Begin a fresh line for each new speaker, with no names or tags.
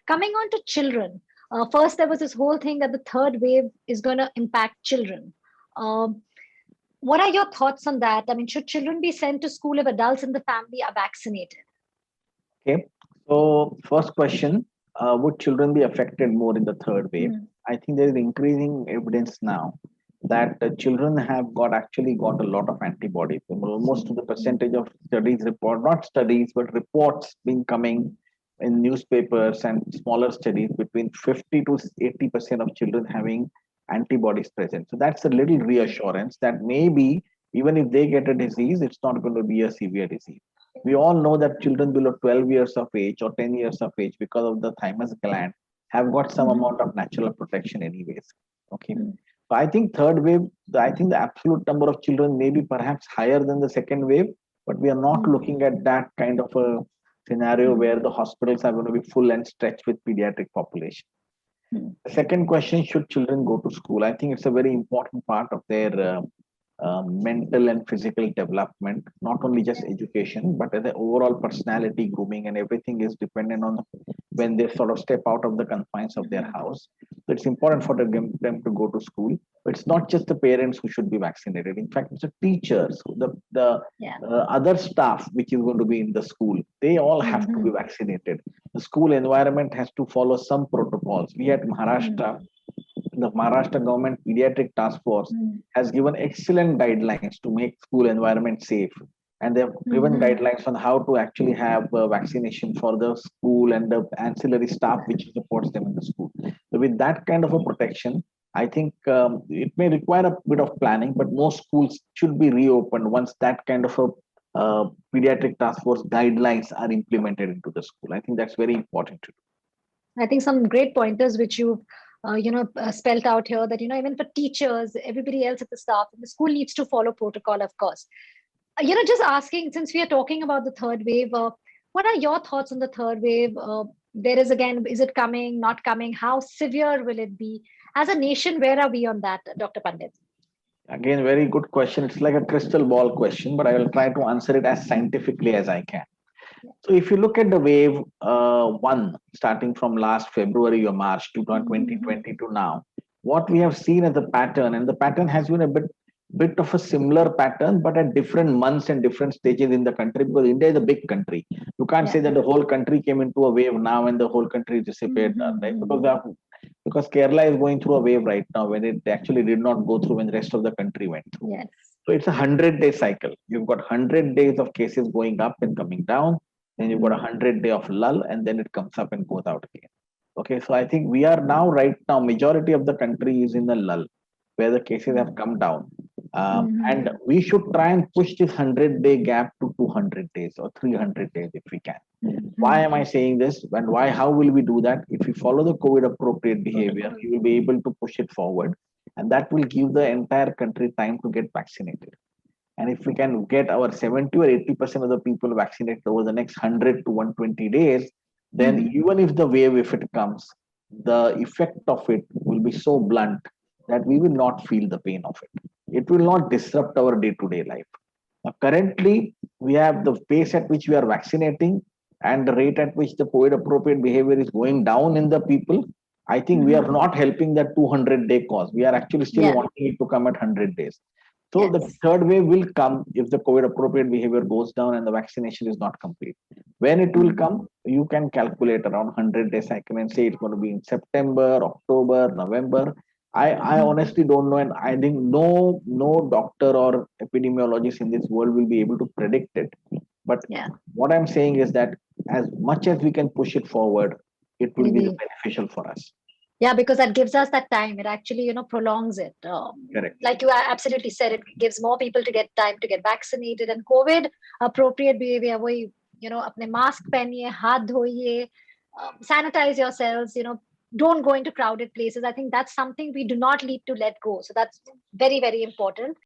Coming on to children, first there was this whole thing that the third wave is going to impact children. Um, what are your thoughts on that? I mean, should children be sent to school if adults in the family are vaccinated?
Okay. So first question, would children be affected more in the third wave?
Mm.
I think there is increasing evidence now that children have actually got a lot of antibodies. Most of the percentage of studies report, not studies, but reports being coming in newspapers and smaller studies between 50 to 80% of children having antibodies present. So that's a little reassurance that maybe even if they get a disease, it's not going to be a severe disease. We all know that children below 12 years of age or 10 years of age, because of the thymus gland, have got some amount of natural protection anyways. Okay. So I think third wave, I think the absolute number of children may be perhaps higher than the second wave, but we are not looking at that kind of a scenario where the hospitals are going to be full and stretched with pediatric population. The second question, should children go to school? I think it's a very important part of their mental and physical development, not only just education, but the overall personality grooming and everything is dependent on when they sort of step out of the confines of their house. So it's important for them to go to school. But it's not just the parents who should be vaccinated. In fact, it's the teachers, the other staff which is going to be in the school. They all have to be vaccinated. The school environment has to follow some protocols. We at Maharashtra, the Maharashtra government pediatric taskforce has given excellent guidelines to make school environment safe, and they have given guidelines on how to actually have vaccination for the school and the ancillary staff which supports them in the school. So with that kind of a protection, I think it may require a bit of planning, but most schools should be reopened once that kind of a pediatric task force guidelines are implemented into the school. I think that's very important to do.
I think some great pointers which you've spelled out here, that even for teachers, everybody else at the staff, the school needs to follow protocol, of course. Just asking, since we are talking about the third wave, what are your thoughts on the third wave? There is, again, is it coming, not coming? How severe will it be? As a nation, where are we on that, Dr. Pandit?
Again, very good question. It's like a crystal ball question, but I will try to answer it as scientifically as I can. So if you look at the wave one, starting from last February or March 2020 to now, what we have seen as a pattern, and the pattern has been a bit of a similar pattern, but at different months and different stages in the country, because India is a big country. You can't say that the whole country came into a wave now and the whole country disappeared, right? Because Kerala is going through a wave right now when it actually did not go through when the rest of the country went through.
Yes.
So it's a 100-day cycle. You've got 100 days of cases going up and coming down. Then you've got 100-day of lull, and then it comes up and goes out again. Okay, so I think we are now, right now, majority of the country is in the lull, where the cases have come down. And we should try and push this 100-day gap to 200 days or 300 days if we can. Why am I saying this? And why? How will we do that? If we follow the COVID appropriate behavior, you will be able to push it forward. And that will give the entire country time to get vaccinated. And if we can get our 70 or 80% of the people vaccinated over the next 100 to 120 days, then even if the wave, if it comes, the effect of it will be so blunt that we will not feel the pain of it. It will not disrupt our day-to-day life. Now, currently, we have the pace at which we are vaccinating and the rate at which the COVID-appropriate behavior is going down in the people. I think we are not helping that 200-day cause. We are actually still wanting it to come at 100 days. So the third wave will come if the COVID appropriate behavior goes down and the vaccination is not complete. When it will come, you can calculate around 100-day cycle and say it's going to be in September, October, November. I honestly don't know, and I think no doctor or epidemiologist in this world will be able to predict it. But what I'm saying is that as much as we can push it forward, it will be beneficial for us.
Yeah, because that gives us that time. It actually, prolongs it.
Correct.
Like you absolutely said, it gives more people to get time to get vaccinated. And COVID appropriate behavior, वही, अपने mask पहनिए, हाथ धोइए, sanitize yourselves, don't go into crowded places. I think that's something we do not need to let go. So that's very, very important.